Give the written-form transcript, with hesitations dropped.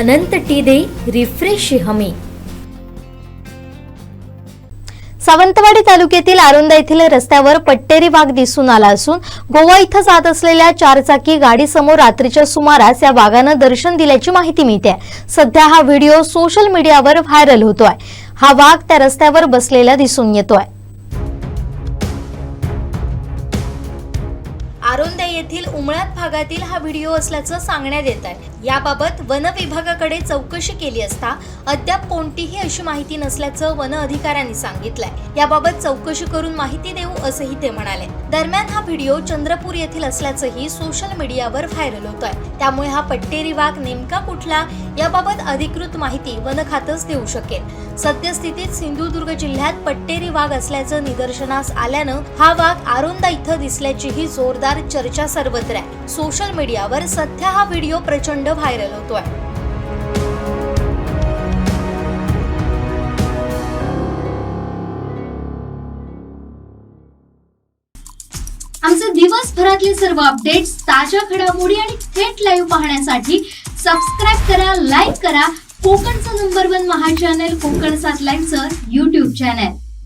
अनंत टीदे refresh हमी। सावंतवाडी तालुक्यातील आरोंदा येथील रस्त्यावर पट्टेरी वाघ दिसून आला असून गोवा इथं जात असलेल्या चारचाकी गाडीसमोर रात्रीच्या सुमारास या वाघानं दर्शन दिल्याची माहिती मिळते। सध्या हा व्हिडिओ सोशल मीडियावर व्हायरल होतोय। हा वाघ त्या रस्त्यावर बसलेला दिसून येतोय। आरोंदा येथील उमळात भागातील हा व्हिडिओ असल्याचं सांगण्यात येत आहे। याबाबत वन विभागाकडे चौकशी केली असता अद्याप कोणतीही अशी माहिती नसल्याचं वन अधिकाऱ्यांनी सांगितलंय। याबाबत चौकशी करून माहिती देऊ असंही ते म्हणाले। दरम्यान हा व्हिडिओ चंद्रपूर येथील असल्याचंही सोशल मीडियावर व्हायरल होतोय। त्यामुळे हा पट्टेरी वाघ नेमका कुठला याबाबत अधिकृत माहिती वन खातंच देऊ शकेल। सद्यस्थितीत सिंधुदुर्ग जिल्ह्यात पट्टेरी वाघ असल्याचं निदर्शनास आल्यानं हा वाघ आरोंदा इथं दिसल्याचीही जोरदार चर्चा सर्वत्र आहे। सोशल मीडियावर सध्या हा व्हिडिओ प्रचंड व्हायरल होतोय। आमचे दिवसभरातले सर्व अपडेट्स, ताज्या घडामोडी आणि थेट लाईव्ह पाहण्यासाठी सबस्क्राइब करा, लाईक करा कोकणचं नंबर 1 महा चॅनल कोकण 7 लाईव्हचं YouTube चॅनल।